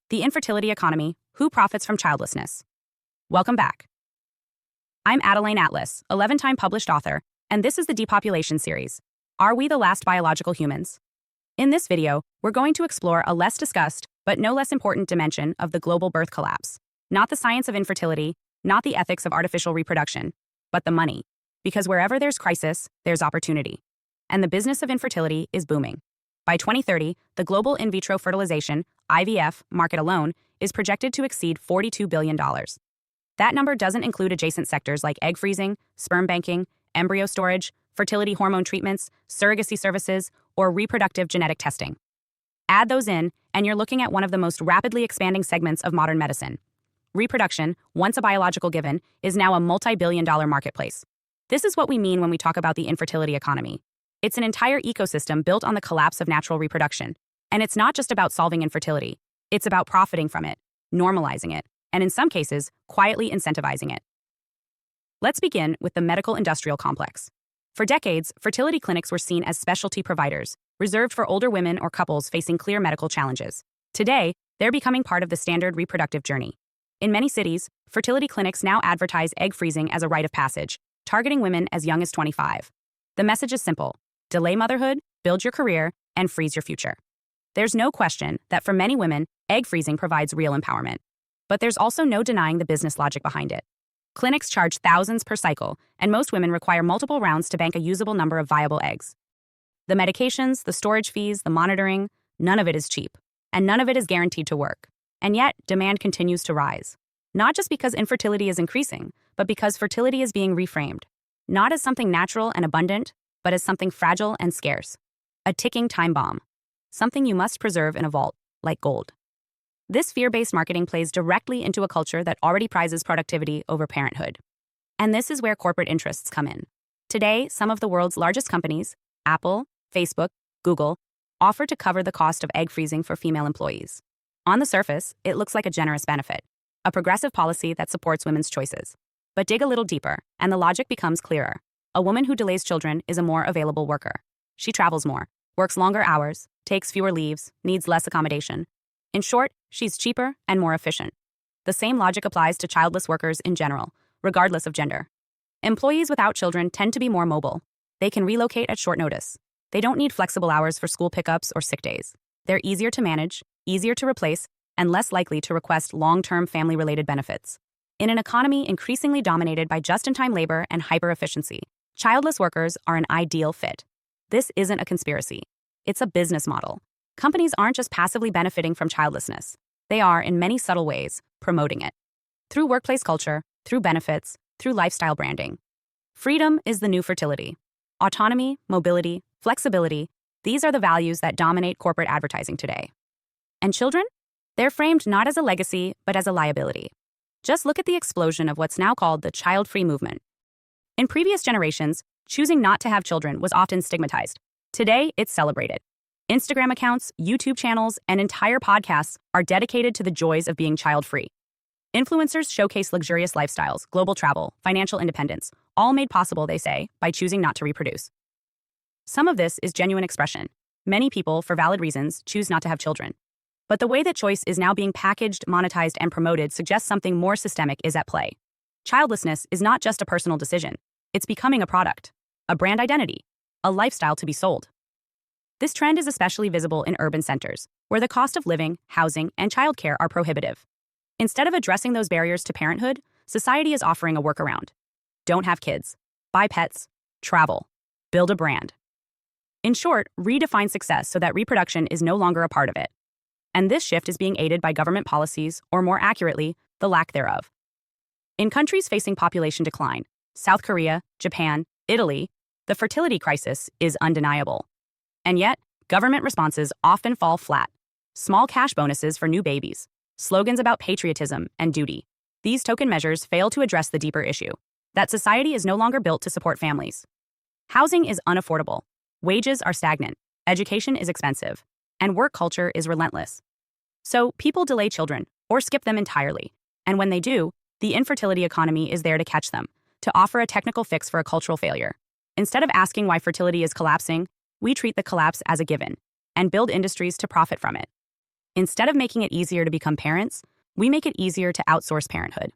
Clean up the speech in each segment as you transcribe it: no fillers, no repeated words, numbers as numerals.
The Infertility Economy, Who Profits from Childlessness? Welcome back. I'm Adeline, 11-time published author, and this is the Depopulation series. Are we the last biological humans? In this video, we're going to explore a less discussed, but no less important dimension of the global birth collapse. Not the science of infertility, not the ethics of artificial reproduction, but the money. Because wherever there's crisis, there's opportunity. And the business of infertility is booming. By 2030, the global in vitro fertilization, IVF, market alone is projected to exceed $42 billion. That number doesn't include adjacent sectors like egg freezing, sperm banking, embryo storage, fertility hormone treatments, surrogacy services, or reproductive genetic testing. Add those in, and you're looking at one of the most rapidly expanding segments of modern medicine. Reproduction, once a biological given, is now a multi-billion-dollar marketplace. This is what we mean when we talk about the infertility economy. It's an entire ecosystem built on the collapse of natural reproduction. And it's not just about solving infertility. It's about profiting from it, normalizing it, and in some cases, quietly incentivizing it. Let's begin with the medical-industrial complex. For decades, fertility clinics were seen as specialty providers, reserved for older women or couples facing clear medical challenges. Today, they're becoming part of the standard reproductive journey. In many cities, fertility clinics now advertise egg freezing as a rite of passage, targeting women as young as 25. The message is simple: delay motherhood, build your career, and freeze your future. There's no question that for many women, egg freezing provides real empowerment. But there's also no denying the business logic behind it. Clinics charge thousands per cycle, and most women require multiple rounds to bank a usable number of viable eggs. The medications, the storage fees, the monitoring, none of it is cheap, and none of it is guaranteed to work. And yet, demand continues to rise. Not just because infertility is increasing, but because fertility is being reframed. Not as something natural and abundant, but as something fragile and scarce. A ticking time bomb. Something you must preserve in a vault, like gold. This fear-based marketing plays directly into a culture that already prizes productivity over parenthood. And this is where corporate interests come in. Today, some of the world's largest companies, Apple, Facebook, Google, offer to cover the cost of egg freezing for female employees. On the surface, it looks like a generous benefit, a progressive policy that supports women's choices. But dig a little deeper, and the logic becomes clearer. A woman who delays children is a more available worker. She travels more, works longer hours, takes fewer leaves, needs less accommodation. In short, she's cheaper and more efficient. The same logic applies to childless workers in general, regardless of gender. Employees without children tend to be more mobile. They can relocate at short notice. They don't need flexible hours for school pickups or sick days. They're easier to manage, easier to replace, and less likely to request long-term family-related benefits. In an economy increasingly dominated by just-in-time labor and hyper-efficiency, childless workers are an ideal fit. This isn't a conspiracy. It's a business model. Companies aren't just passively benefiting from childlessness. They are, in many subtle ways, promoting it. Through workplace culture, through benefits, through lifestyle branding. Freedom is the new fertility. Autonomy, mobility, flexibility, these are the values that dominate corporate advertising today. And children? They're framed not as a legacy, but as a liability. Just look at the explosion of what's now called the child-free movement. In previous generations, choosing not to have children was often stigmatized. Today, it's celebrated. Instagram accounts, YouTube channels, and entire podcasts are dedicated to the joys of being child-free. Influencers showcase luxurious lifestyles, global travel, financial independence, all made possible, they say, by choosing not to reproduce. Some of this is genuine expression. Many people, for valid reasons, choose not to have children. But the way that choice is now being packaged, monetized, and promoted suggests something more systemic is at play. Childlessness is not just a personal decision. It's becoming a product, a brand identity, a lifestyle to be sold. This trend is especially visible in urban centers, where the cost of living, housing, and childcare are prohibitive. Instead of addressing those barriers to parenthood, society is offering a workaround. Don't have kids. Buy pets. Travel. Build a brand. In short, redefine success so that reproduction is no longer a part of it. And this shift is being aided by government policies, or more accurately, the lack thereof. In countries facing population decline, South Korea, Japan, Italy, the fertility crisis is undeniable. And yet, government responses often fall flat. Small cash bonuses for new babies, slogans about patriotism and duty. These token measures fail to address the deeper issue, that society is no longer built to support families. Housing is unaffordable. Wages are stagnant. Education is expensive. And work culture is relentless. So people delay children, or skip them entirely. And when they do, the infertility economy is there to catch them, to offer a technical fix for a cultural failure. Instead of asking why fertility is collapsing, we treat the collapse as a given, and build industries to profit from it. Instead of making it easier to become parents, we make it easier to outsource parenthood.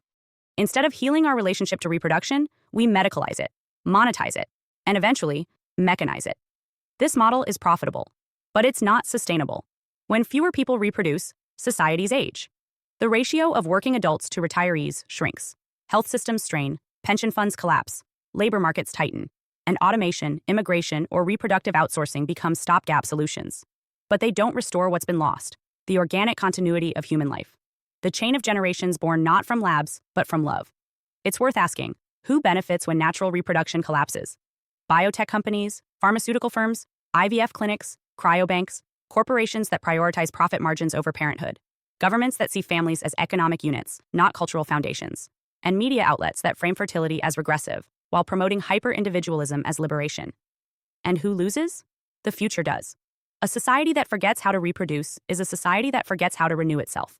Instead of healing our relationship to reproduction, we medicalize it, monetize it, and eventually, mechanize it. This model is profitable, but it's not sustainable. When fewer people reproduce, societies age. The ratio of working adults to retirees shrinks. Health systems strain, pension funds collapse, labor markets tighten, and automation, immigration, or reproductive outsourcing become stopgap solutions. But they don't restore what's been lost, the organic continuity of human life. The chain of generations born not from labs, but from love. It's worth asking, who benefits when natural reproduction collapses? Biotech companies, pharmaceutical firms, IVF clinics, cryobanks, corporations that prioritize profit margins over parenthood, governments that see families as economic units, not cultural foundations, and media outlets that frame fertility as regressive, while promoting hyper-individualism as liberation. And who loses? The future does. A society that forgets how to reproduce is a society that forgets how to renew itself.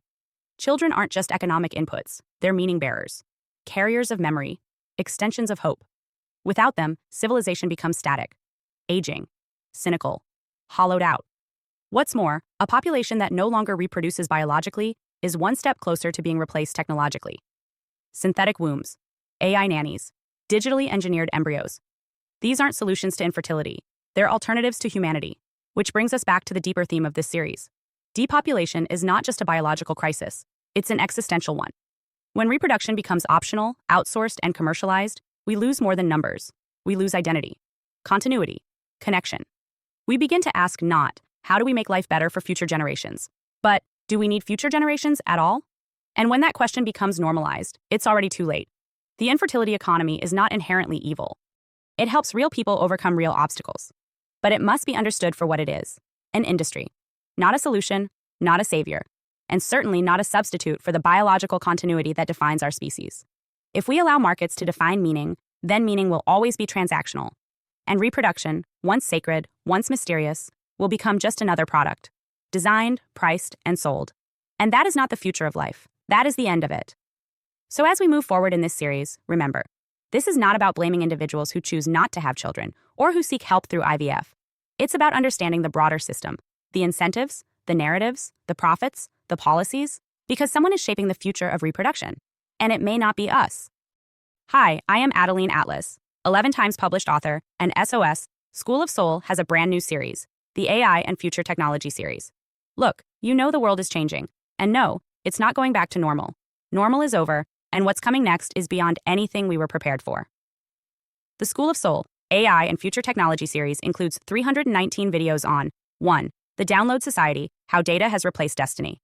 Children aren't just economic inputs, they're meaning bearers, carriers of memory, extensions of hope. Without them, civilization becomes static, aging, cynical, hollowed out. What's more, a population that no longer reproduces biologically is one step closer to being replaced technologically. Synthetic wombs, AI nannies, digitally engineered embryos. These aren't solutions to infertility, they're alternatives to humanity, which brings us back to the deeper theme of this series. Depopulation is not just a biological crisis, it's an existential one. When reproduction becomes optional, outsourced, and commercialized, we lose more than numbers. We lose identity, continuity, connection. We begin to ask not, how do we make life better for future generations? But, do we need future generations at all? And when that question becomes normalized, it's already too late. The infertility economy is not inherently evil. It helps real people overcome real obstacles. But it must be understood for what it is, an industry. Not a solution, not a savior, and certainly not a substitute for the biological continuity that defines our species. If we allow markets to define meaning, then meaning will always be transactional. And reproduction, once sacred, once mysterious, will become just another product, designed, priced, and sold. And that is not the future of life. That is the end of it. So as we move forward in this series, remember, this is not about blaming individuals who choose not to have children or who seek help through IVF. It's about understanding the broader system, the incentives, the narratives, the profits, the policies, because someone is shaping the future of reproduction, and it may not be us. Hi, I am Adeline Atlas, 11 times published author, and SOS, School of Soul has a brand new series, the AI and Future Technology series. Look, you know the world is changing, and no, it's not going back to normal. Normal is over, and what's coming next is beyond anything we were prepared for. The School of Soul, AI and Future Technology series includes 319 videos on 1. The Download Society, How Data Has Replaced Destiny.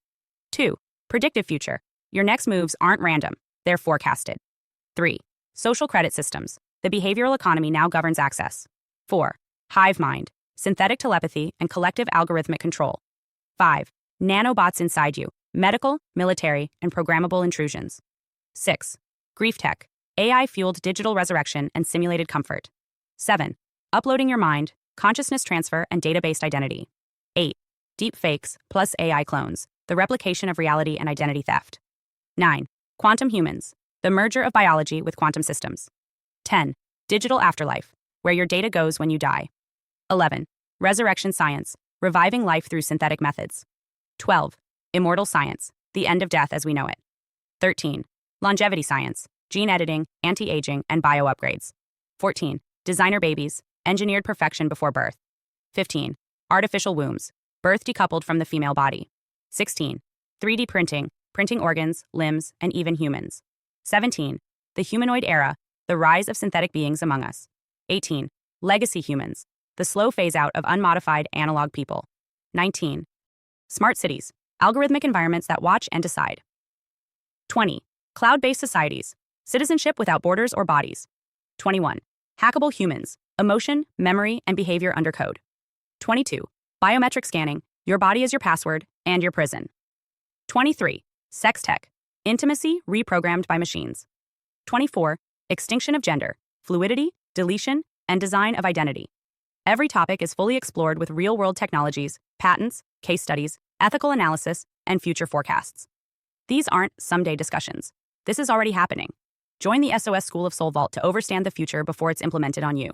2. Predictive Future. Your next moves aren't random, they're forecasted. 3. Social Credit Systems. The behavioral economy now governs access. 4. Hive Mind. Synthetic telepathy and collective algorithmic control. 5. Nanobots inside you. Medical, military, and programmable intrusions. 6. Grief Tech. AI-fueled digital resurrection and simulated comfort. 7. Uploading your mind, consciousness transfer, and data-based identity. 8. Deep fakes plus AI clones, the replication of reality and identity theft. 9. Quantum humans, the merger of biology with quantum systems. 10. Digital afterlife, where your data goes when you die. 11. Resurrection science, reviving life through synthetic methods. 12. Immortal science, the end of death as we know it. 13. Longevity science, gene editing, anti-aging, and bio-upgrades. 14. Designer babies, engineered perfection before birth. 15. Artificial wombs, birth decoupled from the female body. 16. 3D printing, printing organs, limbs, and even humans. 17. The humanoid era, the rise of synthetic beings among us. 18. Legacy humans, the slow phase-out of unmodified analog people. 19. Smart cities, algorithmic environments that watch and decide. 20. Cloud-based societies, citizenship without borders or bodies. 21. Hackable humans, emotion, memory, and behavior under code. 22. Biometric scanning, your body is your password and your prison. 23. Sex tech, intimacy reprogrammed by machines. 24. Extinction of gender, fluidity, deletion, and design of identity. Every topic is fully explored with real-world technologies, patents, case studies, ethical analysis, and future forecasts. These aren't someday discussions. This is already happening. Join the SOS School of Soul Vault to understand the future before it's implemented on you.